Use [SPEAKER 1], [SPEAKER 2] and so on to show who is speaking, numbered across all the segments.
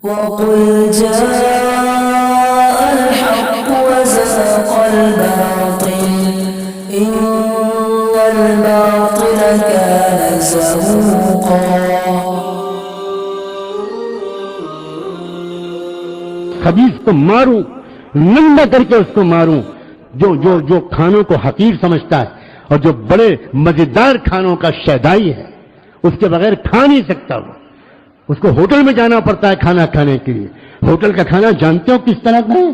[SPEAKER 1] وقل جاء الحق وزهق الباطل إن الباطل كان زهوقا۔
[SPEAKER 2] خبیث کو ماروں، ننگا کر کے اس کو ماروں، جو کھانوں کو حقیر سمجھتا ہے اور جو بڑے مزیدار کھانوں کا شیدائی ہے، اس کے بغیر کھا نہیں سکتا وہ، اس کو ہوٹل میں جانا پڑتا ہے کھانا کھانے کے لیے۔ ہوٹل کا کھانا جانتے ہو کس طرح کا ہے؟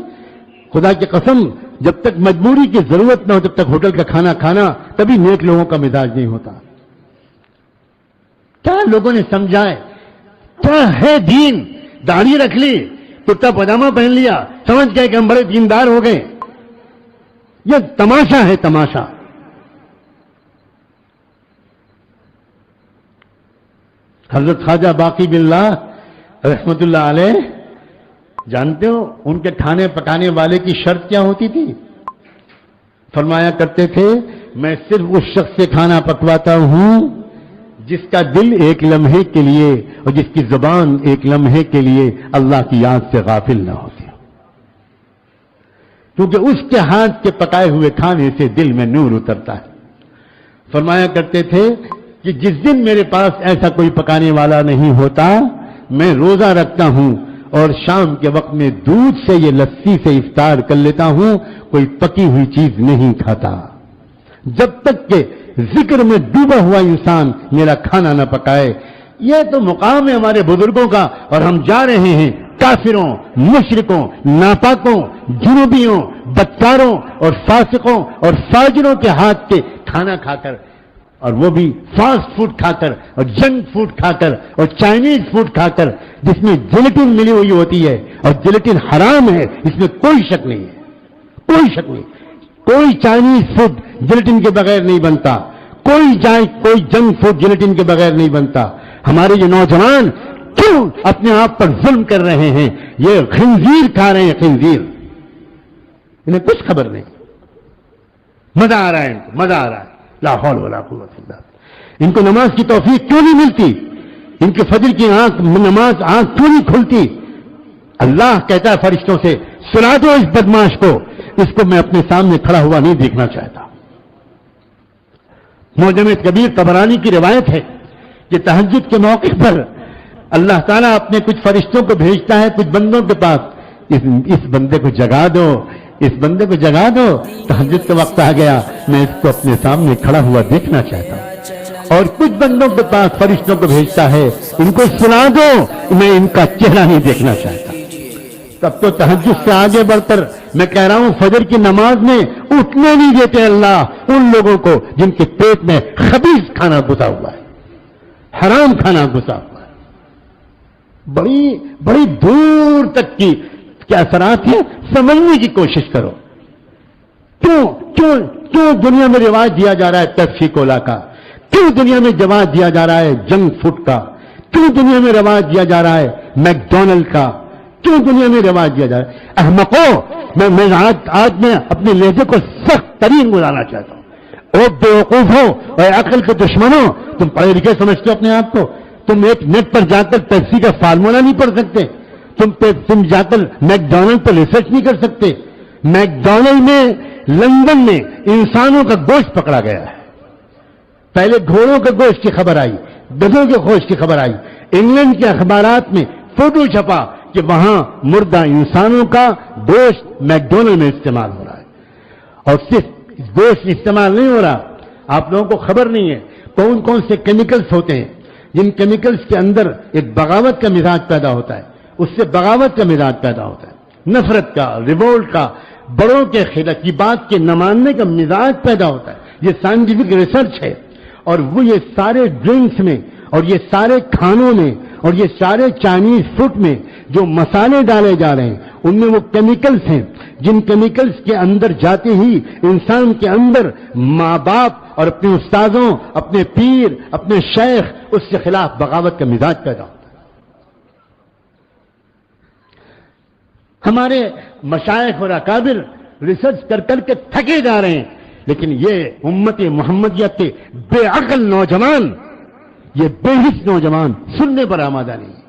[SPEAKER 2] خدا کی قسم، جب تک مجبوری کی ضرورت نہ ہو تب تک ہوٹل کا کھانا کھانا تبھی نیک لوگوں کا مزاج نہیں ہوتا۔ کیا لوگوں نے سمجھا ہے؟ کیا ہے دین؟ داڑھی رکھ لی، کرتا پاجامہ پہن لیا، سمجھ گئے کہ ہم بڑے دیندار ہو گئے۔ یہ تماشا ہے، تماشا۔ حضرت خواجہ باقی باللہ رحمت اللہ علیہ، جانتے ہو ان کے کھانے پکانے والے کی شرط کیا ہوتی تھی؟ فرمایا کرتے تھے، میں صرف اس شخص سے کھانا پکواتا ہوں جس کا دل ایک لمحے کے لیے اور جس کی زبان ایک لمحے کے لیے اللہ کی یاد سے غافل نہ ہوتی، کیونکہ اس کے ہاتھ کے پکائے ہوئے کھانے سے دل میں نور اترتا ہے۔ فرمایا کرتے تھے کہ جس دن میرے پاس ایسا کوئی پکانے والا نہیں ہوتا، میں روزہ رکھتا ہوں اور شام کے وقت میں دودھ سے یہ لسی سے افطار کر لیتا ہوں، کوئی پکی ہوئی چیز نہیں کھاتا جب تک کہ ذکر میں ڈوبا ہوا انسان میرا کھانا نہ پکائے۔ یہ تو مقام ہے ہمارے بزرگوں کا، اور ہم جا رہے ہیں کافروں، مشرکوں، ناپاکوں، جنوبیوں، بدکاروں اور فاسقوں اور فاجروں کے ہاتھ کے کھانا کھا کر، اور وہ بھی فاسٹ فوڈ کھا کر اور جنک فوڈ کھا کر اور چائنیز فوڈ کھا کر، جس میں جیلیٹن ملی ہوئی ہوتی ہے، اور جیلیٹن حرام ہے، اس میں کوئی شک نہیں ہے، کوئی شک نہیں۔ کوئی چائنیز فوڈ جیلیٹن کے بغیر نہیں بنتا، کوئی جنک فوڈ جیلیٹن کے بغیر نہیں بنتا۔ ہمارے یہ نوجوان کیوں اپنے آپ پر ظلم کر رہے ہیں؟ یہ خنزیر کھا رہے ہیں، خنزیر، انہیں کچھ خبر نہیں۔ مزہ آ رہا ہے ان کو، مزہ آ رہا ہے، لا حول ولا قوت الا باللہ۔ ان کو نماز کی توفیق کیوں نہیں ملتی؟ ان کی فجر کی نماز آنکھ کیوں نہیں کھلتی؟ اللہ کہتا ہے فرشتوں سے، سلا دو اس بدماش کو، اس کو میں اپنے سامنے کھڑا ہوا نہیں دیکھنا چاہتا۔ معجم کبیر طبرانی کی روایت ہے کہ تہجد کے موقع پر اللہ تعالیٰ اپنے کچھ فرشتوں کو بھیجتا ہے کچھ بندوں کے پاس، اس بندے کو جگا دو، اس بندے کو جگا دو، تہجد کا وقت آ گیا، میں اس کو اپنے سامنے کھڑا ہوا دیکھنا چاہتا ہوں۔ اور کچھ بندوں کے پاس فرشتوں کو بھیجتا ہے، ان کو سنا دو، میں ان کا چہرہ نہیں دیکھنا چاہتا۔ تب تو تہجد سے آگے بڑھ کر میں کہہ رہا ہوں، فجر کی نماز میں اٹھنے نہیں دیتے اللہ ان لوگوں کو جن کے پیٹ میں خبیث کھانا گھسا ہوا ہے، حرام کھانا گھسا ہوا ہے۔ بڑی دور تک کی کیا اثرات ہیں، سمجھنے کی کوشش کرو۔ کیوں دنیا میں رواج دیا جا رہا ہے پیپسی کولا کا؟ کیوں دنیا میں رواج دیا جا رہا ہے جنک فوڈ کا؟ کیوں دنیا میں رواج دیا جا رہا ہے میکڈونلڈ کا؟ کیوں دنیا میں رواج دیا جا رہا ہے؟ احمقوں، میں آج میں اپنے لہجے کو سخت ترین گزارنا چاہتا ہوں۔ او بیوقوفوں اور عقل کے دشمنوں، تم پڑھے لکھے سمجھتے ہو اپنے آپ کو؟ تم ایک نیٹ پر جا کر پیپسی کا فارمولا نہیں پڑھ سکتے؟ تم جا کر میکڈونلڈ پر ریسرچ نہیں کر سکتے؟ میکڈونلڈ میں لندن میں انسانوں کا گوشت پکڑا گیا ہے، پہلے گھوڑوں کے گوشت کی خبر آئی، گدھوں کے گوشت کی خبر آئی، انگلینڈ کے اخبارات میں فوٹو چھپا کہ وہاں مردہ انسانوں کا گوشت میکڈونلڈ میں استعمال ہو رہا ہے۔ اور صرف گوشت استعمال نہیں ہو رہا، آپ لوگوں کو خبر نہیں ہے کون کون سے کیمیکلز ہوتے ہیں، جن کیمیکلز کے اندر ایک بغاوت کا مزاج پیدا ہوتا ہے، اس سے بغاوت کا مزاج پیدا ہوتا ہے، نفرت کا، ریوولٹ کا، بڑوں کے خلاف کی بات کے نہ ماننے کا مزاج پیدا ہوتا ہے۔ یہ سائنٹیفک ریسرچ ہے، اور وہ یہ سارے ڈرنکس میں اور یہ سارے کھانوں میں اور یہ سارے چائنیز فوڈ میں جو مسالے ڈالے جا رہے ہیں، ان میں وہ کیمیکلز ہیں جن کیمیکلز کے اندر جاتے ہی انسان کے اندر ماں باپ اور اپنے استادوں، اپنے پیر، اپنے شیخ، اس کے خلاف بغاوت کا مزاج پیدا ہوتا ہے۔ ہمارے مشائخ اور اکابر ریسرچ کر کر کے تھکے جا رہے ہیں، لیکن یہ امت محمدیت کے بے عقل نوجوان، یہ بے حس نوجوان سننے پر آمادہ نہیں ہے۔